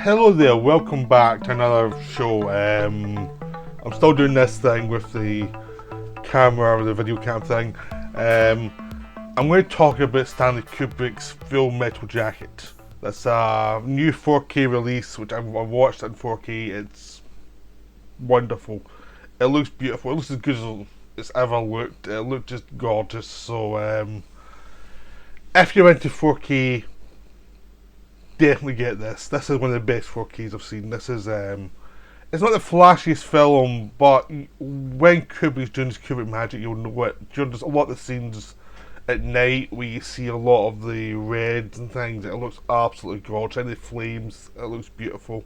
Hello there, welcome back to another show. I'm still doing this thing with the camera, the video cam thing. I'm going to talk about Stanley Kubrick's Full Metal Jacket. That's a new 4K release, which I've watched in 4K. It's wonderful. It looks beautiful. It looks as good as it's ever looked. It looked just gorgeous. So if you're into 4K, definitely get this. This is one of the best 4Ks I've seen. This is it's not the flashiest film, but when Kubrick's doing his Kubrick magic, you'll know it. There's a lot of the scenes at night where you see a lot of the reds and things. It looks absolutely gorgeous. And the flames, it looks beautiful.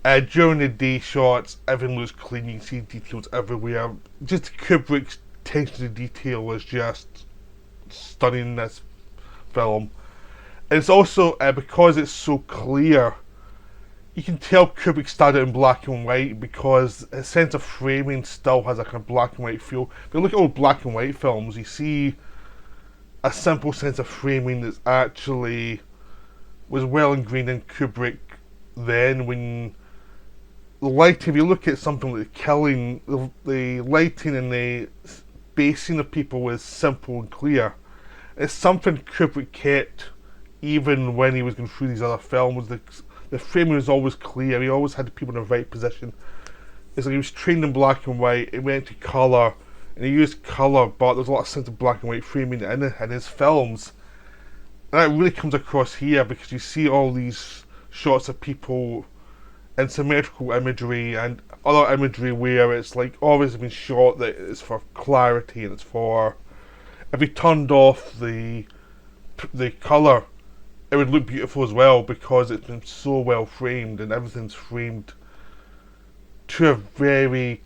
During the day shots, everything looks clean. You can see details everywhere. Just Kubrick's attention to detail is just stunning in this film. And it's also, because it's so clear, you can tell Kubrick started in black and white because his sense of framing still has a kind of black and white feel. If you look at old black and white films, you see a simple sense of framing that's actually was well ingrained in Kubrick then. When the lighting, if you look at something like The Killing, the lighting and the spacing of people was simple and clear. It's something Kubrick kept even when he was going through these other films. The framing was always clear. He always had the people in the right position. It's like he was trained in black and white. He went to colour, and he used colour, but there's a lot of sense of black and white framing in his films. And that really comes across here because you see all these shots of people in symmetrical imagery and other imagery where it's like always been shot that it's for clarity and it's for, if he turned off the colour, it would look beautiful as well because it's been so well framed and everything's framed to a very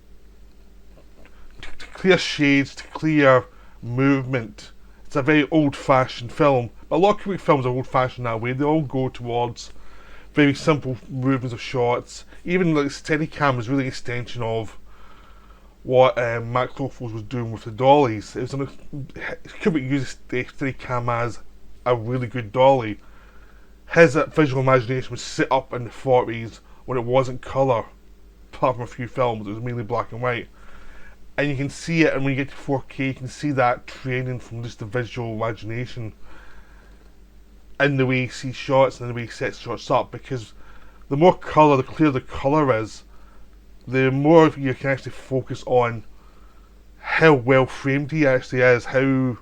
to clear shades, to clear movement. It's a very old-fashioned film. But a lot of Kubrick films are old-fashioned that way. They all go towards very simple movements of shots. Even like Steadicam is really an extension of what Masterful was doing with the dollies. Kubrick uses Steadicam as a really good dolly. His visual imagination was set up in the 40s when it wasn't colour, apart from a few films. It was mainly black and white. And you can see it, and when you get to 4K, you can see that training from just the visual imagination in the way he sees shots and the way he sets shots up. Because the more colour, the clearer the colour is, the more you can actually focus on how well framed he actually is, how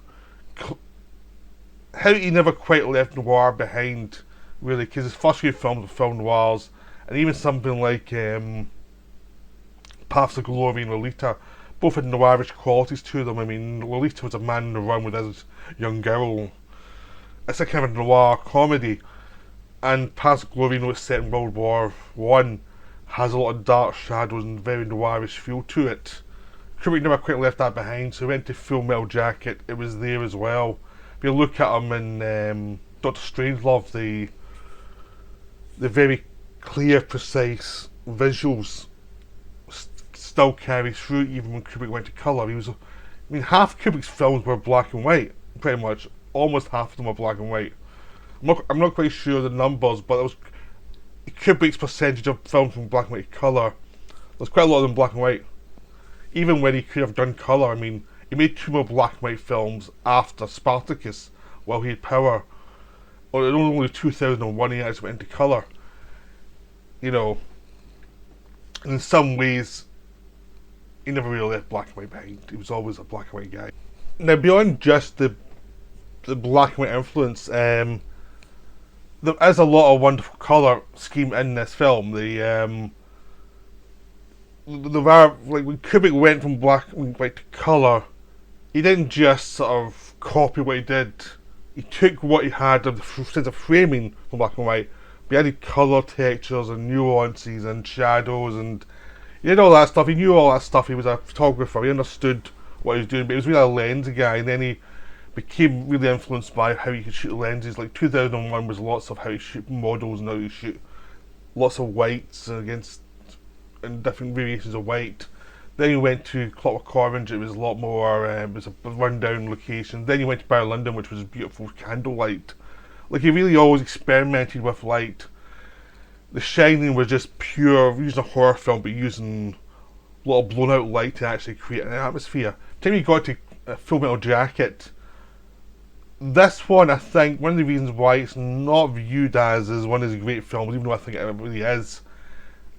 he never quite left noir behind, really, because his first few films were film noirs, and even something like Paths of Glory and Lolita both had noirish qualities to them. I mean, Lolita was a man on the run with his young girl. It's a kind of noir comedy, and Paths of Glory, it's set in World War I, has a lot of dark shadows and very noirish feel to it. Kubrick never quite left that behind, so he went to Full Metal Jacket. It was there as well. If you look at him in Dr. Strangelove, the very clear, precise visuals still carry through even when Kubrick went to colour. Half Kubrick's films were black and white, pretty much. Almost half of them were black and white. I'm not quite sure the numbers, but it was Kubrick's percentage of films from black and white to colour. There's quite a lot of them black and white. Even when he could have done colour, he made 2 more black and white films after Spartacus while he had power. Or it was only 2001 he actually went into colour. In some ways, he never really left black and white behind. He was always a black and white guy. Now, beyond just the black and white influence, there is a lot of wonderful colour scheme in this film. When Kubrick went from black and white to colour, he didn't just sort of copy what he did. He took what he had of the sense of framing from black and white, but he added colour textures and nuances and shadows, and he did all that stuff. He knew all that stuff. He was a photographer. He understood what he was doing, but he was really a lens guy, and then he became really influenced by how he could shoot lenses. Like 2001 was lots of how he shoot models and how he shoot lots of whites and different variations of white. Then he went to Clockwork Orange. It was a lot more, it was a rundown location. Then he went to Barry Lyndon, which was beautiful candlelight. Like, he really always experimented with light. The Shining was just pure, using a horror film, but using a lot of blown out light to actually create an atmosphere. By the time you got to Full Metal Jacket, this one, I think, one of the reasons why it's not viewed as one of the great films, even though I think it really is,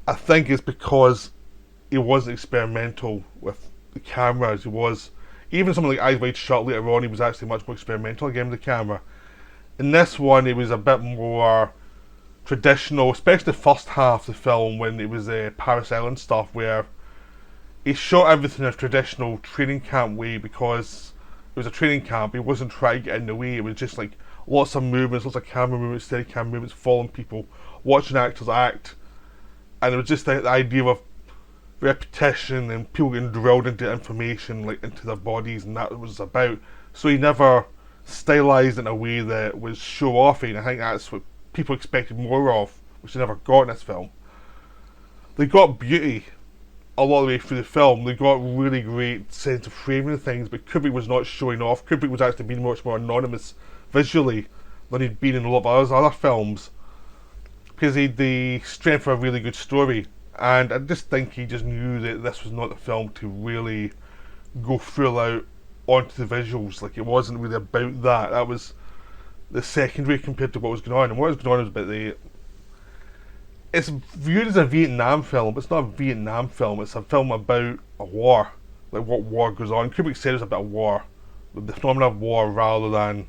I think it's because it wasn't experimental with the cameras. It was, even something like Eyes Wide Shut later on, he was actually much more experimental again with the camera. In this one, it was a bit more traditional, especially the first half of the film when it was Paris Island stuff, where he shot everything in a traditional training camp way because it was a training camp. He wasn't trying to get in the way. It was just like lots of movements, lots of camera movements, steady camera movements, following people, watching actors act, and it was just the idea of repetition and people getting drilled into information, like into their bodies, and that was about. So he never stylized in a way that was show-offy, and I think that's what people expected more of, which they never got in this film. They got beauty a lot of the way through the film. They got really great sense of framing things, but Kubrick was not showing off. Kubrick was actually being much more anonymous visually than he'd been in a lot of other films, because he had the strength of a really good story, and I just think he just knew that this was not the film to really go full out onto the visuals. Like, it wasn't really about that. That was the secondary compared to what was going on, and what was going on was about the... It's viewed as a Vietnam film, but it's not a Vietnam film. It's a film about a war, like what war goes on. Kubrick said it was about war, the phenomenon of war, rather than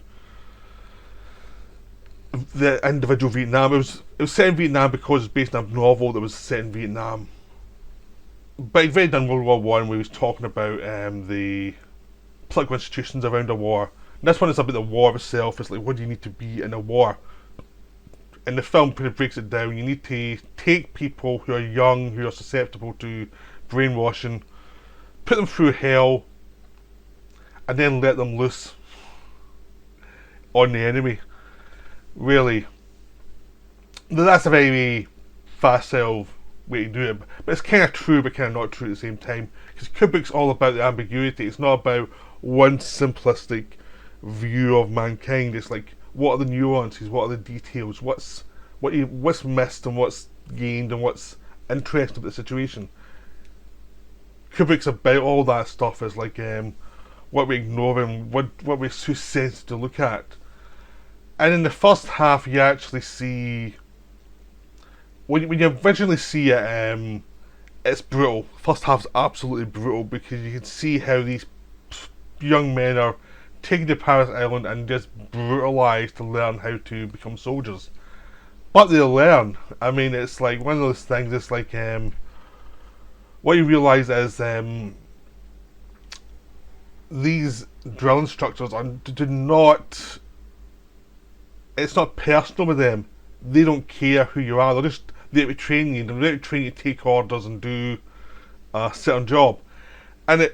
the individual Vietnam. It was set in Vietnam because it's based on a novel that was set in Vietnam. But he'd already done World War One, where he was talking about the political institutions around a war. And this one is about the war itself. It's like, what do you need to be in a war? And the film pretty breaks it down. You need to take people who are young, who are susceptible to brainwashing, put them through hell, and then let them loose on the enemy. Really, that's a very facile way to do it, but it's kind of true, but kind of not true at the same time. Because Kubrick's all about the ambiguity. It's not about one simplistic view of mankind. It's like, what are the nuances? What are the details? What's missed and what's gained and what's interesting about the situation? Kubrick's about all that stuff. Is like what we ignore and what we're too sensitive to look at. And in the first half, you actually see, when you originally see it, it's brutal. First half's absolutely brutal, because you can see how these young men are taken to Paris Island and just brutalised to learn how to become soldiers. But they learn. I mean, it's like one of those things. It's like what you realise is these drill instructors do not. It's not personal with them. They don't care who you are. They're there to train you. They're there to train you to take orders and do a certain job. And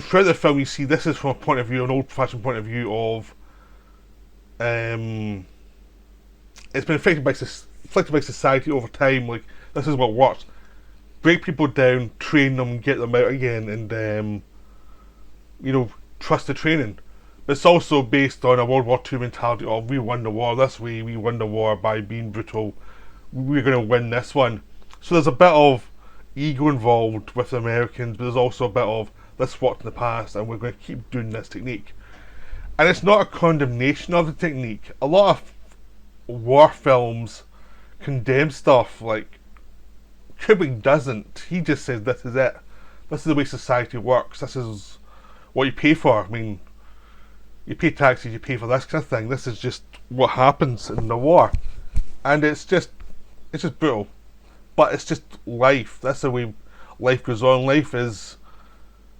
throughout the film, you see this is from a point of view, an old-fashioned point of view of, it's been affected by society over time. Like, this is what works: break people down, train them, get them out again, and trust the training. But it's also based on a World War II mentality of, we won the war this way, we won the war by being brutal, we're going to win this one. So there's a bit of ego involved with the Americans, but there's also a bit of, this worked in the past and we're going to keep doing this technique. And it's not a condemnation of the technique. A lot of war films condemn stuff. Like, Kubrick doesn't. He just says, this is it. This is the way society works. This is what you pay for. I mean, you pay taxes, you pay for this kind of thing. This is just what happens in the war. And it's just brutal. But it's just life. That's the way life goes on. Life is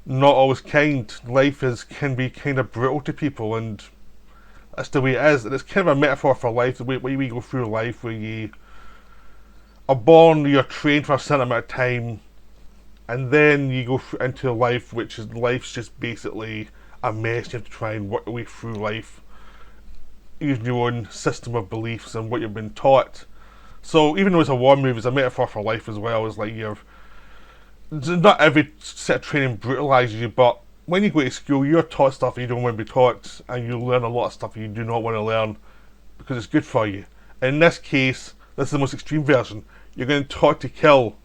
not always kind. Life can be kind of brutal to people, and that's the way it is. And it's kind of a metaphor for life, the way we go through life, where you are born, you're trained for a certain amount of time, and then you go into life, life's just basically a mess. You have to try and work your way through life using your own system of beliefs and what you've been taught. So even though it's a war movie, it's a metaphor for life as well. It's like not every set of training brutalises you, but when you go to school, you're taught stuff you don't want to be taught, and you learn a lot of stuff you do not want to learn because it's good for you. In this case, This is the most extreme version. You're getting taught to kill.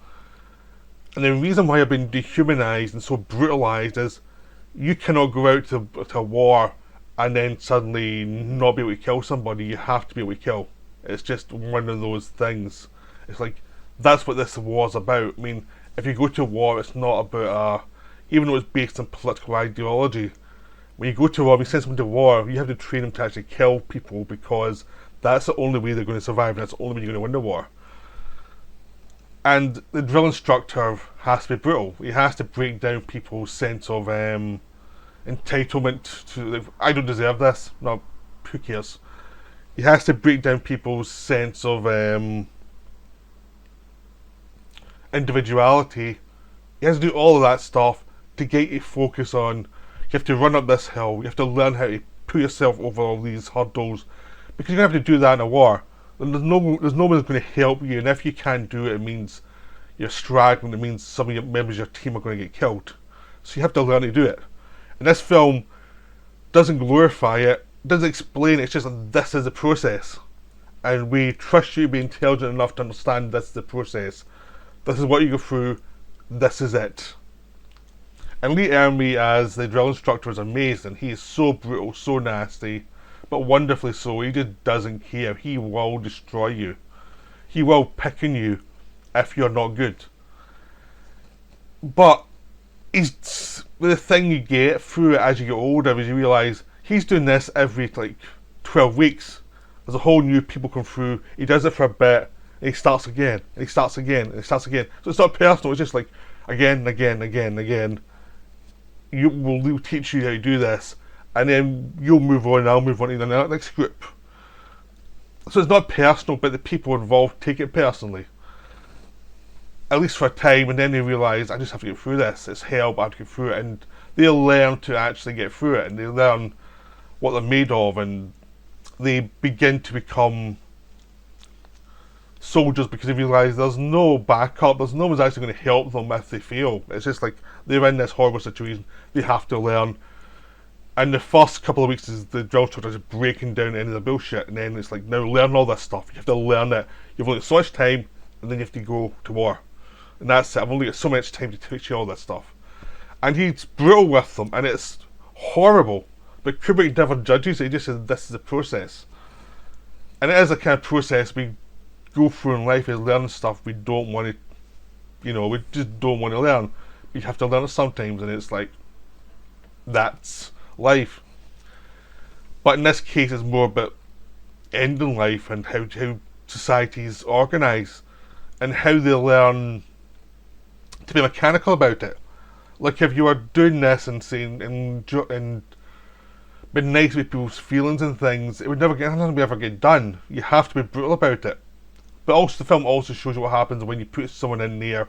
And the reason why I've been dehumanized and so brutalized is you cannot go out to war and then suddenly not be able to kill somebody. You have to be able to kill. It's just one of those things. It's like, that's what this war's about. I mean, if you go to war, it's not about even though it's based on political ideology, when you go to war, when you send someone to war, you have to train them to actually kill people, because that's the only way they're going to survive, and that's the only way you're going to win the war. And the drill instructor has to be brutal. He has to break down people's sense of entitlement to, I don't deserve this. No, who cares? He has to break down people's sense of individuality. He has to do all of that stuff to get you focus on, you have to run up this hill, you have to learn how to put yourself over all these hurdles, because you're going to have to do that in a war. There's no one who's going to help you, and if you can't do it, it means you're straggling, it means some of your members of your team are going to get killed. So you have to learn to do it. And this film doesn't glorify it, doesn't explain it, it's just that this is the process. And we trust you to be intelligent enough to understand this is the process. This is what you go through, this is it. And Lee Ermey as the drill instructor is amazing. He is so brutal, so nasty, but wonderfully so. He just doesn't care. He will destroy you. He will pick on you if you're not good. But the thing you get through it as you get older is you realise he's doing this every 12 weeks. There's a whole new people come through. He does it for a bit, and he starts again, and he starts again, and he starts again. So it's not personal, it's just like again, again, again, again. We'll teach you how to do this, and then you'll move on, and I'll move on to the next group. So it's not personal, but the people involved take it personally. At least for a time, and then they realise, I just have to get through this. It's hell, but I have to get through it. And they'll learn to actually get through it, and they learn what they're made of, and they begin to become soldiers because they realise there's no backup, there's no one's actually going to help them if they fail. It's just like they're in this horrible situation, they have to learn. And the first couple of weeks is the drill instructor just breaking down any of the bullshit, and then it's like, now learn all this stuff, you have to learn it. You've only got so much time, and then you have to go to war. And that's it, I've only got so much time to teach you all this stuff. And he's brutal with them, and it's horrible. But Kubrick never judges it, he just says this is the process. And it is a kind of process we go through in life, is learning stuff we don't want to, we just don't want to learn. We have to learn it sometimes, and it's like, that's life. But in this case, it's more about ending life and how societies organise, and how they learn to be mechanical about it. Like if you were doing this and saying and being nice with people's feelings and things, it would never get done. You have to be brutal about it. But also the film also shows you what happens when you put someone in there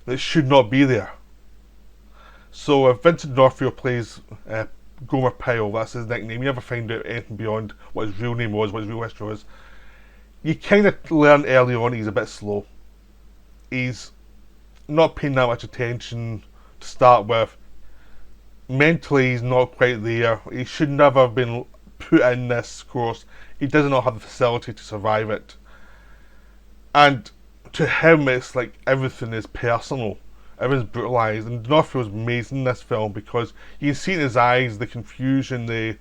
that should not be there. So if Vincent D'Onofrio plays Gomer Pyle, that's his nickname, you never find out anything beyond what his real name was, what his real history was. You kind of learn early on he's a bit slow. He's not paying that much attention to start with. Mentally he's not quite there. He should never have been put in this course. He does not have the facility to survive it. And to him it's like everything is personal. Everything's brutalised. And D'Onofrio's amazing in this film because you can see in his eyes the confusion, the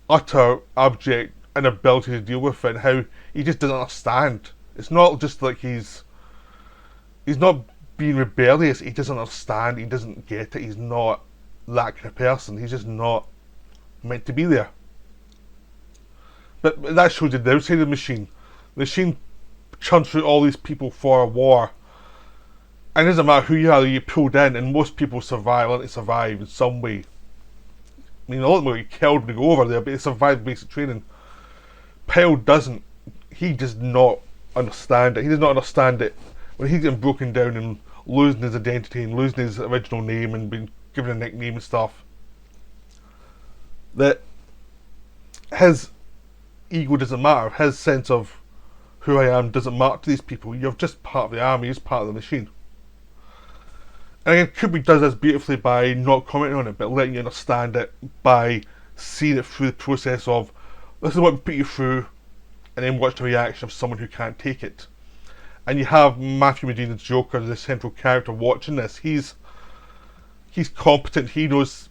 utter abject inability to deal with it, and how he just doesn't understand. It's not just like he's not being rebellious, he doesn't understand, he doesn't get it, he's not that kind of person, he's just not meant to be there. But that shows you the outside of the machine. The machine churns through all these people for a war, and it doesn't matter who you are, you're pulled in, and most people learn to survive in some way. I mean, a lot of them will get killed when they go over there, but they survive basic training. Pyle doesn't. He does not understand it. He does not understand it when he's getting broken down and losing his identity and losing his original name and being given a nickname and stuff. That his ego doesn't matter. His sense of who I am doesn't matter to these people. You're just part of the army, you're just part of the machine. And again, Kubrick does this beautifully by not commenting on it, but letting you understand it by seeing it through the process of, this is what we put you through, and then watch the reaction of someone who can't take it. And you have Matthew Modine's Joker, the central character, watching this. He's competent. He knows,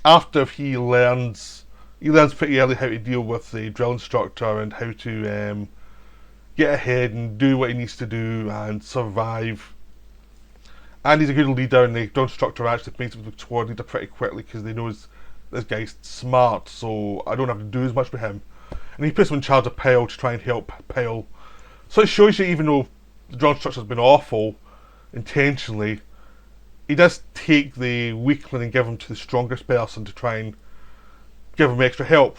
after he learns pretty early how to deal with the drill instructor and how to get ahead and do what he needs to do and survive. And he's a good leader, and the drill instructor actually makes him the squad leader pretty quickly because they know this guy's smart, so I don't have to do as much with him. And he puts him in charge of Pyle to try and help Pyle. So it shows you, even though the drill instructor's been awful intentionally, he does take the weakling and give him to the strongest person to try and give him extra help.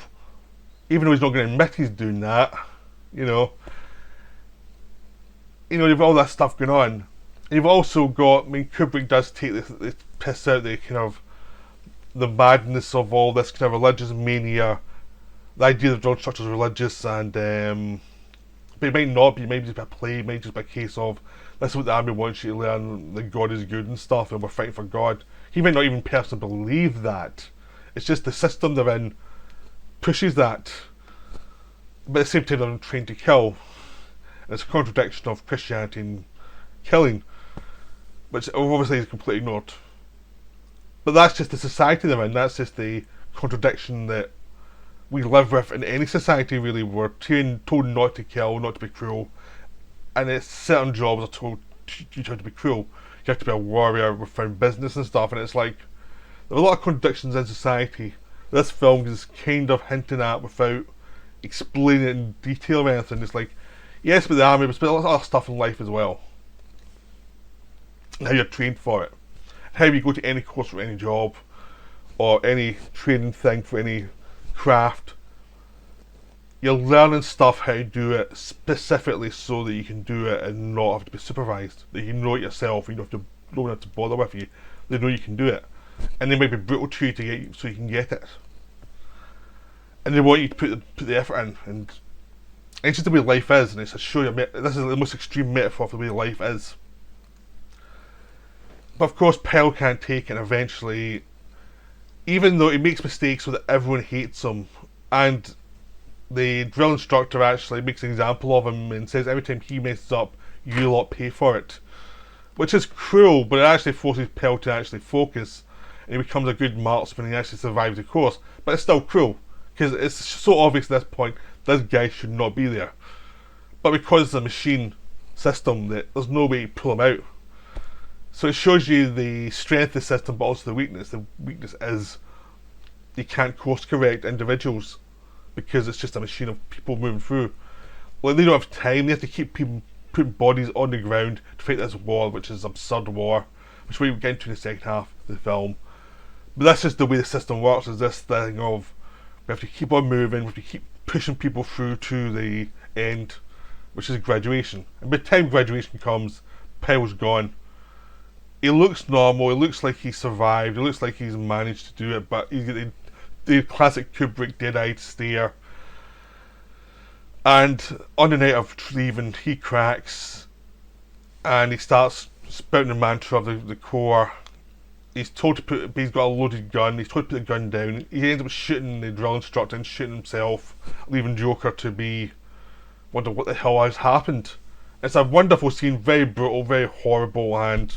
Even though he's not going to admit he's doing that, you know. You've got all that stuff going on. And you've also got, Kubrick does take the piss out the kind of the madness of all this kind of religious mania. The idea that drill instructors are religious, and but it might not be. It might just be a play. It might just be a case of, this is what the army wants you to learn, that God is good and stuff, and we're fighting for God. He might not even personally believe that. It's just the system they're in pushes that. But at the same time, they're trained to kill. And it's a contradiction of Christianity and killing, which obviously is completely ignored. But that's just the society they're in. That's just the contradiction that we live with in any society, really. We're told not to kill, not to be cruel, and it's certain jobs are told you have to be cruel. You have to be a warrior within business and stuff, and it's like there are a lot of contradictions in society. This film is kind of hinting at without explaining it in detail or anything. It's like, yes, but the army, but there's a lot of other stuff in life as well. And how you're trained for it. How you go to any course for any job, or any training thing for any craft. You're learning stuff how to do it specifically so that you can do it and not have to be supervised. That you know it yourself, you don't have to, no one has to bother with you. They know you can do it. And they might be brutal to you to get you, so you can get it. And they want you to put the effort in. And it's just the way life is, and it's a show you, this is the most extreme metaphor for the way life is. But of course, Pyle can't take it, and eventually, even though he makes mistakes so that everyone hates him, and the drill instructor actually makes an example of him and says every time he messes up, you lot pay for it. Which is cruel, but it actually forces Pyle to actually focus, and he becomes a good marksman and he actually survives the course. But it's still cruel, because it's so obvious at this point, this guy should not be there. But because it's a machine system, that there's no way to pull him out. So it shows you the strength of the system, but also the weakness. The weakness is you can't course correct individuals because it's just a machine of people moving through. Like, they don't have time. They have to keep people putting bodies on the ground to fight this war, which is an absurd war, which we will get into in the second half of the film. But that's just the way the system works. Is this thing of we have to keep on moving, we have to keep pushing people through to the end, which is graduation. And by the time graduation comes, Pyle's gone. He looks normal, he looks like he survived, he looks like he's managed to do it, but he's got the classic Kubrick dead-eyed stare. And on the night of leaving, he cracks and he starts spouting the mantra of the Corps. He's told to put, he's got a loaded gun, he's told to put the gun down. He ends up shooting the drill instructor and shooting himself, leaving Joker to wonder what the hell has happened. It's a wonderful scene, very brutal, very horrible, and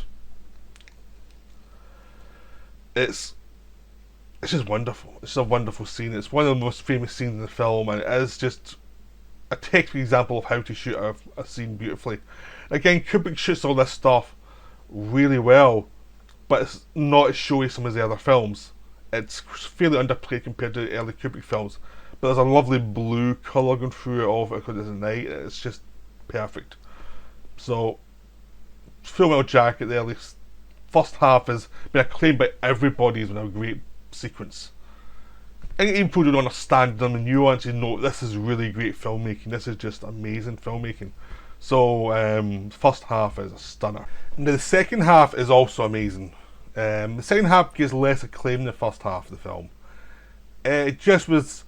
it's just wonderful. It's a wonderful scene. It's one of the most famous scenes in the film, and it is just a textbook example of how to shoot a scene beautifully. Again, Kubrick shoots all this stuff really well, but it's not as showy as some of the other films. It's fairly underplayed compared to the early Kubrick films, but there's a lovely blue colour going through it all because it's at night. It's just perfect. So, Full Metal Jacket, the early first half has been acclaimed by everybody as a great sequence. And even people who don't understand them and nuances know this is really great filmmaking. This is just amazing filmmaking. So first half is a stunner. Now the second half is also amazing. The second half gets less acclaim than the first half of the film. It just was,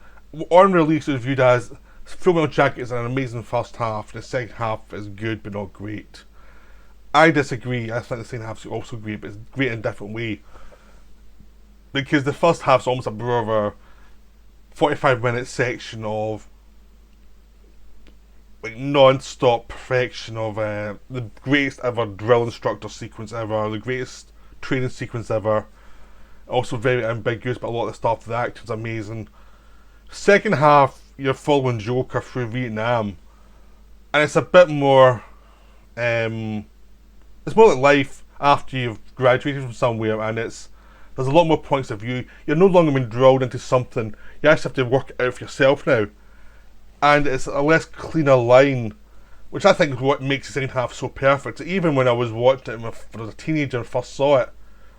on release, it was viewed as Full Metal Jacket is an amazing first half, and the second half is good but not great. I disagree. I think the second half is also great, but it's great in a different way. Because the first half's almost a bit of a 45-minute section of like non-stop perfection of the greatest ever drill instructor sequence ever, the greatest training sequence ever. Also very ambiguous, but a lot of the stuff, the acting's amazing. Second half, you're following Joker through Vietnam, and it's a bit more. It's more like life after you've graduated from somewhere, and there's a lot more points of view. You're no longer being drilled into something. You actually have to work it out for yourself now, and it's a less cleaner line, which I think is what makes the second half so perfect. Even when I was watching it when I was a teenager and first saw it,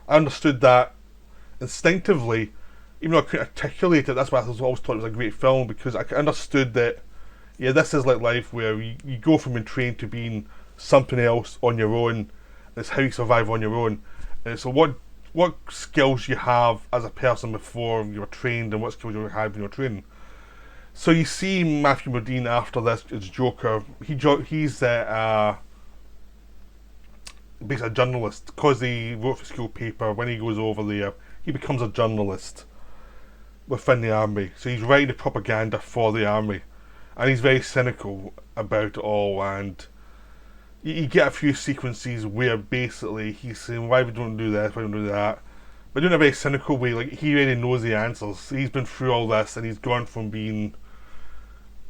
I understood that instinctively, even though I couldn't articulate it. That's why I always thought it was a great film, because I understood that, yeah, this is like life, where you go from being trained to being something else on your own, and it's how you survive on your own. And so what skills you have as a person before you were trained, and what skills you have when you were training. So you see Matthew Modine after this as Joker. He's basically a journalist, because he wrote for school paper. When he goes over there, he becomes a journalist within the army. So he's writing the propaganda for the army, and he's very cynical about it all. And you get a few sequences where basically he's saying, why we don't do this, why we don't do that, but in a very cynical way. Like, he already knows the answers. He's been through all this, and he's gone from being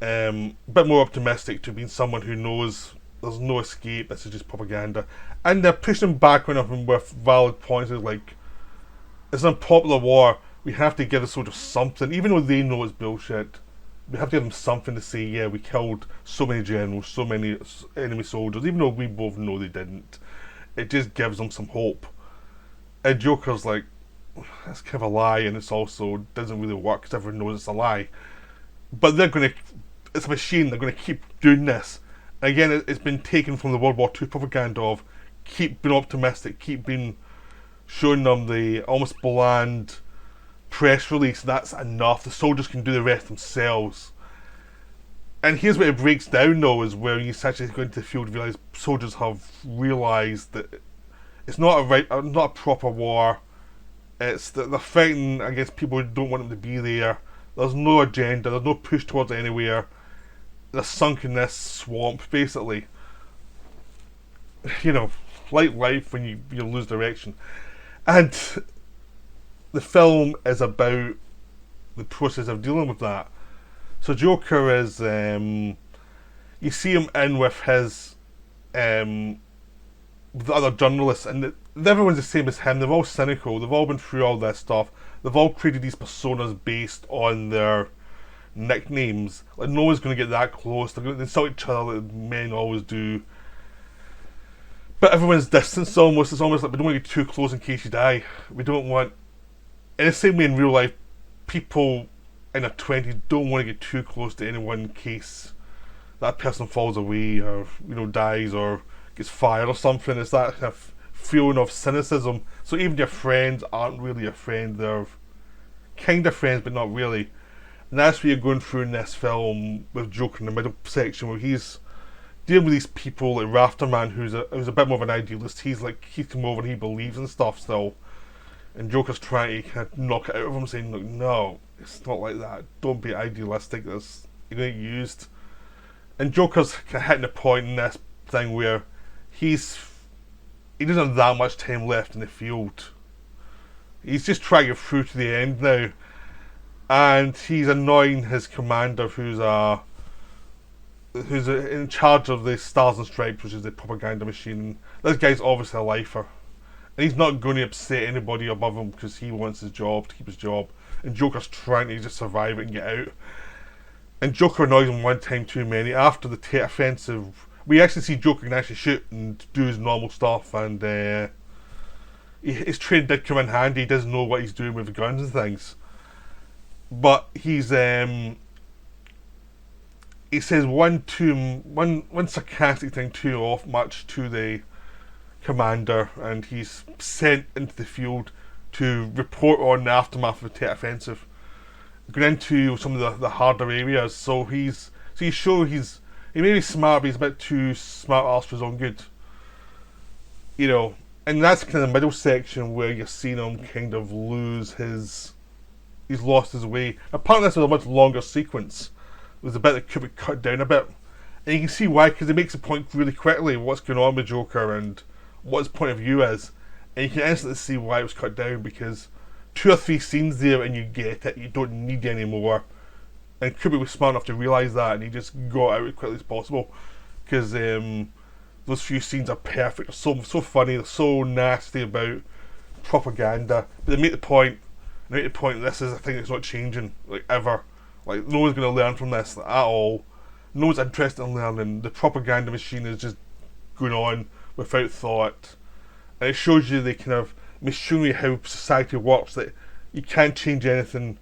a bit more optimistic to being someone who knows there's no escape, this is just propaganda. And they're pushing back on him with valid points, like, it's an unpopular war, we have to give the soldiers something, even though they know it's bullshit. We have to give them something to say, yeah, we killed so many generals, so many enemy soldiers, even though we both know they didn't. It just gives them some hope. And Joker's like, that's kind of a lie, and it's also doesn't really work because everyone knows it's a lie. But it's a machine, they're going to keep doing this. And again, it's been taken from the World War II propaganda of keep being optimistic, keep being showing them the almost bland press release, that's enough, the soldiers can do the rest themselves. And here's where it breaks down though, is where you actually go into the field and realise soldiers have realised that it's not a proper war. It's that they're fighting against people who don't want them to be there. There's no agenda, there's no push towards anywhere. They're sunk in this swamp, basically. You know, like life when you lose direction. And the film is about the process of dealing with that. So Joker is, you see him in with his, the other journalists, and everyone's the same as him. They're all cynical. They've all been through all this stuff. They've all created these personas based on their nicknames. Like, no one's going to get that close. They're going to insult each other like men always do. But everyone's distanced almost. It's almost like we don't want to get too close in case you die. We don't want... In the same way in real life, people in their 20s don't want to get too close to anyone in case that person falls away or, dies or gets fired or something. It's that kind of feeling of cynicism. So even your friends aren't really your friend. They're kind of friends, but not really. And that's what you're going through in this film with Joker in the middle section, where he's dealing with these people like Rafterman, who's a bit more of an idealist. He's come over and he believes in stuff still. And Joker's trying to kind of knock it out of him, saying, look, no, it's not like that. Don't be idealistic. You're going to get used. And Joker's kind of hitting a point in this thing where he doesn't have that much time left in the field. He's just trying to get through to the end now. And he's annoying his commander, who's in charge of the Stars and Stripes, which is the propaganda machine. This guy's obviously a lifer. And he's not going to upset anybody above him because he wants his job, to keep his job. And Joker's trying to just survive it and get out. And Joker annoys him one time too many. After the Tet offensive, we actually see Joker can actually shoot and do his normal stuff. And his training did come in handy. He doesn't know what he's doing with the guns and things. But he says one sarcastic thing too off much to the commander, and he's sent into the field to report on the aftermath of the Tet offensive, going into some of the harder areas. So he may be smart, but he's a bit too smart arse for his own good, and that's kind of the middle section where you're seeing him kind of he's lost his way. Apparently this was a much longer sequence. It was a bit that Kubrick cut down a bit, And you can see why, because it makes a point really quickly what's going on with Joker and what his point of view is. And you can instantly see why it was cut down, because 2 or 3 scenes there and you get it, you don't need any more. And Kubrick was smart enough to realise that, and he just got out as quickly as possible. Because those few scenes are perfect, they're so funny, they're so nasty about propaganda. But they make the point, this is a thing that's not changing, like, ever. Like, no one's going to learn from this at all. No one's interested in learning. The propaganda machine is just going on without thought. And it shows you the kind of machinery, how society works, that you can't change anything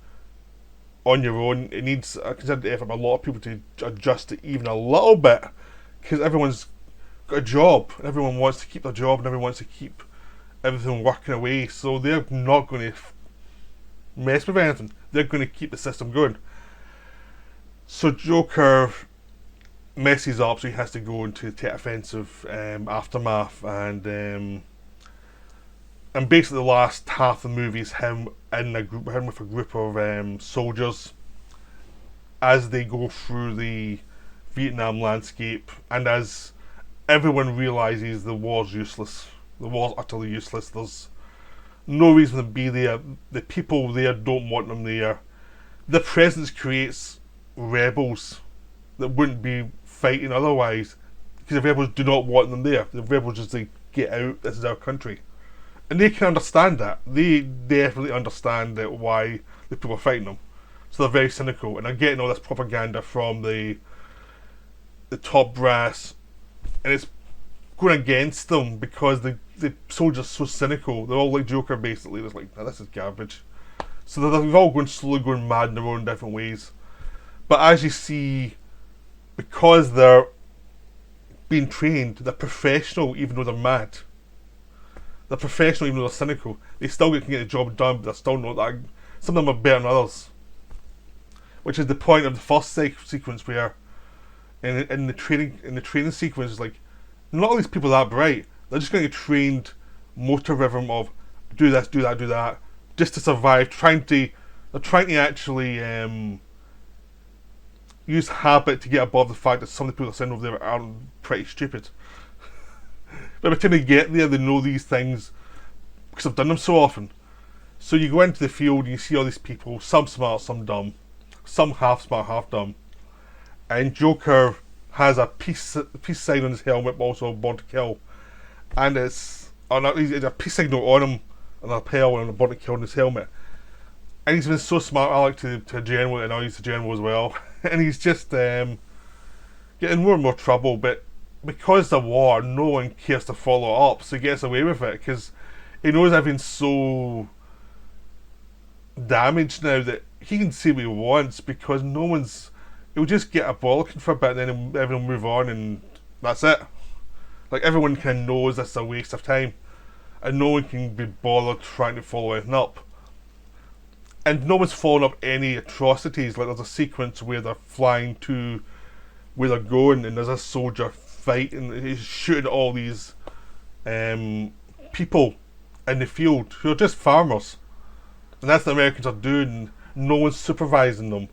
on your own. It needs a considered effort by a lot of people to adjust it even a little bit, because everyone's got a job, and everyone wants to keep their job, and everyone wants to keep everything working away, so they're not going to mess with anything. They're going to keep the system going. So Joker messes up, so he has to go into the offensive aftermath, and basically the last half of the movie is him with a group of soldiers as they go through the Vietnam landscape, and as everyone realises the war's useless. The war's utterly useless. There's no reason to be there. The people there don't want them there. The presence creates rebels that wouldn't be fighting otherwise, because the rebels do not want them there. The rebels just say, get out, this is our country. And they can understand that. They definitely understand that why the people are fighting them. So they're very cynical, and they're getting all this propaganda from the top brass, and it's going against them because the soldiers are so cynical. They're all like Joker, basically. They're like, no, this is garbage. So they're all slowly going mad in their own different ways. But as you see, because they're being trained, they're professional even though they're mad. They're professional even though they're cynical. They still can get the job done, but they're still not that. Some of them are better than others. Which is the point of the first sequence, where in the training sequence, it's like, not all these people are that bright. They're just going to get trained motor rhythm of do this, do that, do that, just to survive. They're trying to actually use habit to get above the fact that some of the people that send over there are pretty stupid. But by the time they get there, they know these things because they've done them so often. So you go into the field and you see all these people, some smart, some dumb, some half smart, half dumb. And Joker has a peace sign on his helmet, but also Born to Kill. And it's a peace signal on him, and a lapel, and a Born to Kill on his helmet. And he's been so smart, I like to general, and now he's a general as well. And he's just getting more and more trouble, but because the war, no one cares to follow up, so he gets away with it, because he knows everything's so damaged now that he can say what he wants, because no one's... He'll just get a bollocking for a bit, and then everyone will move on, and that's it. Like, everyone kind of knows this is a waste of time, and no one can be bothered trying to follow anything up. And no one's following up any atrocities. Like, there's a sequence where they're flying to where they're going, and there's a soldier fighting, he's shooting all these people in the field who are just farmers. And that's what the Americans are doing. No one's supervising them.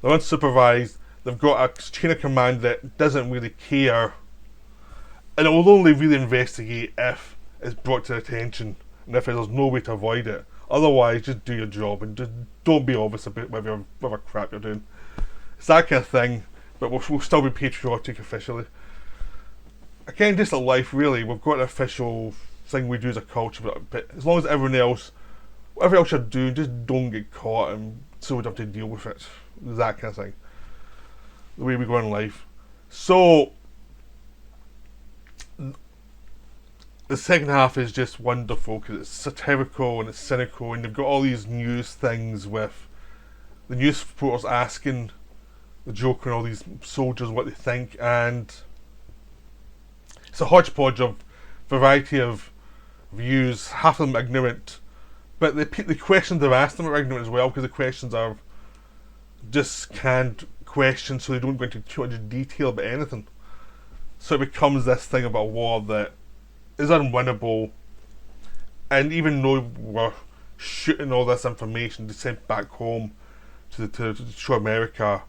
They're unsupervised. They've got a chain of command that doesn't really care, and it will only really investigate if it's brought to their attention and if there's no way to avoid it. Otherwise, just do your job and just don't be obvious about whatever crap you're doing. It's that kind of thing, but we'll still be patriotic officially. Again, just like life, really, we've got an official thing we do as a culture, but as long as everyone else, whatever else you're doing, just don't get caught and so we don't have to deal with it. That kind of thing. The way we go in life. So, the second half is just wonderful because it's satirical and it's cynical, and they've got all these news things with the news reporters asking the Joker and all these soldiers what they think, and it's a hodgepodge of variety of views, half of them ignorant, but the questions they've asked them are ignorant as well, because the questions are just canned questions, so they don't go into too much detail about anything. So it becomes this thing about war that is unwinnable, and even though we're shooting all this information to send back home to show America,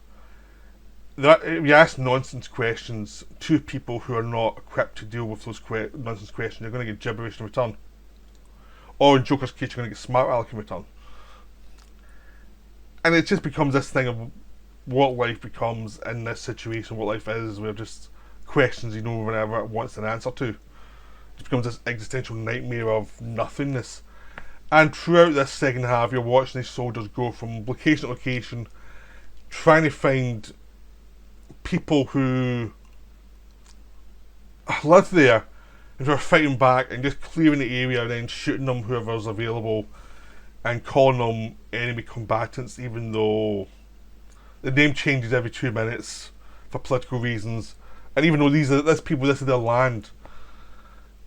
you ask nonsense questions to people who are not equipped to deal with those nonsense questions, you're going to get gibberish in return. Or in Joker's case, you're going to get smart aleck in return. And it just becomes this thing of what life becomes in this situation, what life is, where just questions you know whenever it wants an answer to. It becomes this existential nightmare of nothingness. And throughout this second half, you're watching these soldiers go from location to location, trying to find people who live there and who are fighting back and just clearing the area and then shooting them whoever's available and calling them enemy combatants, even though the name changes every 2 minutes for political reasons, and even though this is their land.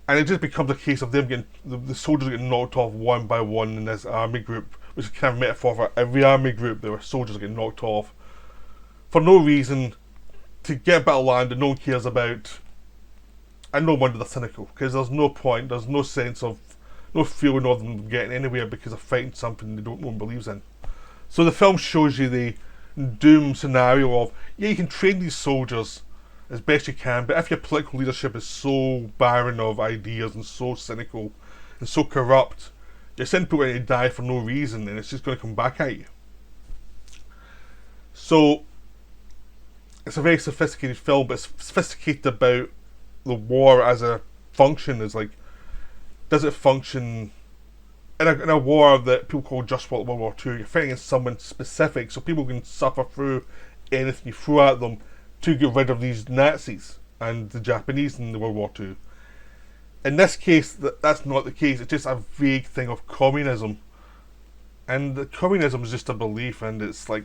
And it just becomes a case of them getting the soldiers getting knocked off one by one in this army group, which is kind of a metaphor for every army group. There were soldiers getting knocked off for no reason, to get a bit of land that no one cares about. And no wonder they're cynical, because there's no point, there's no sense of, no feeling of them getting anywhere because they're fighting something no one believes in. So the film shows you the doom scenario of, yeah, you can train these soldiers as best you can, but if your political leadership is so barren of ideas and so cynical and so corrupt, you're sending people in to die for no reason, and it's just going to come back at you. So it's a very sophisticated film, but it's sophisticated about the war as a function. Is like, does it function in a war that people call Just World War II? You're fighting against someone specific, so people can suffer through anything you throw at them to get rid of these Nazis and the Japanese in the World War II. In this case, that's not the case. It's just a vague thing of communism, and the communism is just a belief, and it's like,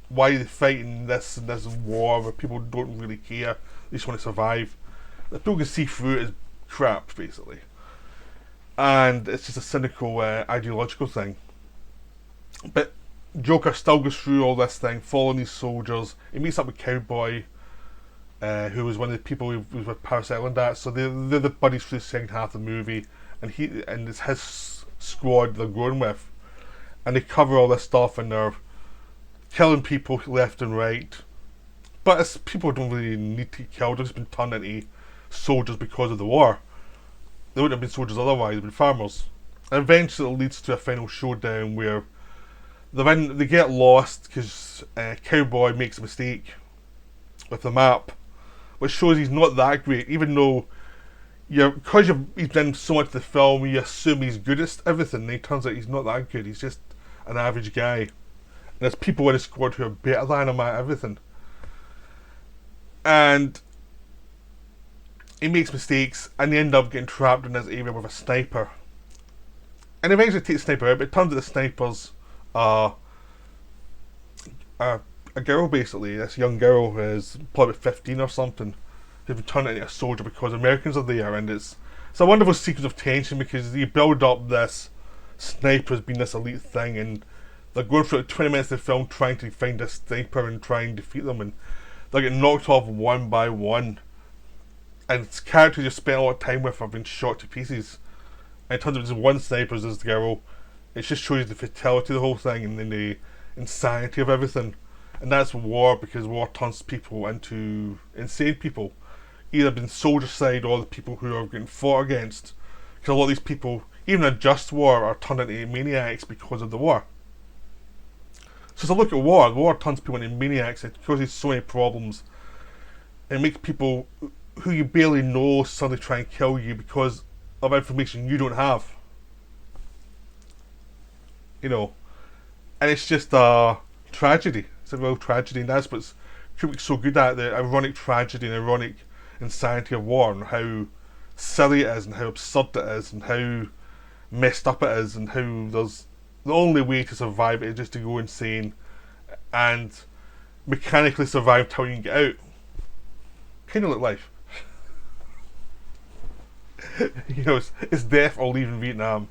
why are they fighting this war where people don't really care? They just want to survive. The people can see through it as crap, basically. And it's just a cynical, ideological thing. But Joker still goes through all this thing, following these soldiers. He meets up with Cowboy, who was one of the people who was with Paris Island at. So they're the buddies for the second half of the movie, and it's his squad they're going with. And they cover all this stuff, and they're killing people left and right. But people don't really need to get killed. They've just been turned into soldiers because of the war. They wouldn't have been soldiers otherwise, they'd been farmers. And eventually it leads to a final showdown where they get lost because Cowboy makes a mistake with the map, which shows he's not that great, even though because he's done so much of the film, you assume he's good at everything, and it turns out he's not that good. He's just an average guy. And there's people in his squad who are better than him at everything. And he makes mistakes, and they end up getting trapped in this area with a sniper. And eventually takes the sniper out, but it turns out the sniper's a girl, basically. This young girl who is probably 15 or something, who's been turned into a soldier because Americans are there, and it's a wonderful sequence of tension because you build up this sniper as being this elite thing, and they're going through 20 minutes of the film trying to find this sniper and try and defeat them, and they're getting knocked off one by one. And it's characters you spent a lot of time with have been shot to pieces. And it turns out there's one sniper as this girl. It just shows you the fatality of the whole thing and then the insanity of everything. And that's war, because war turns people into insane people. Either being soldier side or the people who are getting fought against. Because a lot of these people, even in a just war, are turned into maniacs because of the war. So it's a look at war. The war turns people into maniacs. It causes so many problems. It makes people who you barely know suddenly try and kill you because of information you don't have. You know. And it's just a tragedy. It's a real tragedy, and that's what's Kubrick's so good at, the ironic tragedy and ironic insanity of war, and how silly it is, and how absurd it is, and how messed up it is, and how there's the only way to survive it is just to go insane and mechanically survive till you can get out. Kind of like life. You know, it's death or leaving Vietnam.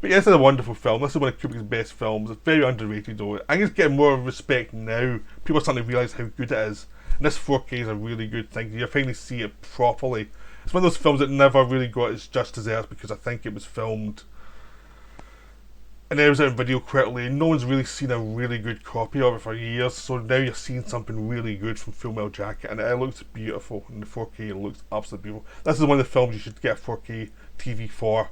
But yeah, this is a wonderful film. This is one of Kubrick's best films. It's very underrated though. I think it's getting more respect now. People are starting to realise how good it is. And this 4K is a really good thing. You finally see it properly. It's one of those films that never really got its just desserts because I think it was filmed and it was out in video quickly. No one's really seen a really good copy of it for years, so now you're seeing something really good from Full Metal Jacket, and it looks beautiful in the 4K. It looks absolutely beautiful. This is one of the films you should get a 4K TV for,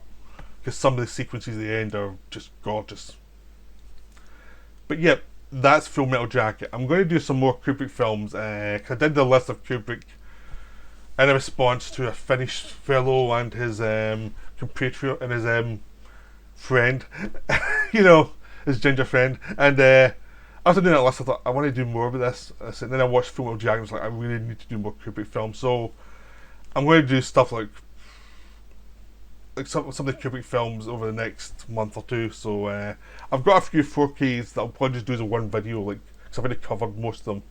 because some of the sequences at the end are just gorgeous. But yeah, that's Full Metal Jacket. I'm going to do some more Kubrick films, because I did the list of Kubrick in a response to a Finnish fellow and his compatriot and his friend, you know, his ginger friend. And after doing that list, I thought I want to do more of this. And then I watched Full Metal Jacket and was like, I really need to do more Kubrick films. So I'm going to do stuff like some of the Kubrick films over the next month or two. So I've got a few 4Ks that I'll probably just do as a one video, like, because I've already covered most of them.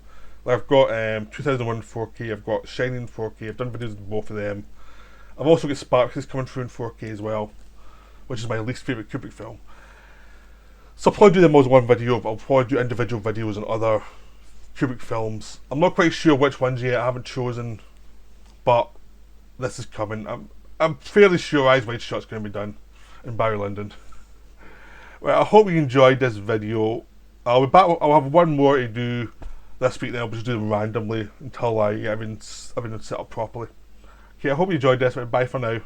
Like, I've got 2001 4K, I've got Shining 4K, I've done videos of both of them. I've also got Sparks coming through in 4K as well, which is my least favourite Kubrick film. So I'll probably do them as one video, but I'll probably do individual videos on other Kubrick films. I'm not quite sure which ones yet, I haven't chosen, but this is coming. I'm fairly sure Eyes Wide Shut's going to be done in Barry Lyndon. Well, I hope you enjoyed this video. I'll be back. I'll have one more to do this week, then I'll just do them randomly until I get everything set up properly. Okay, I hope you enjoyed this. Bye for now.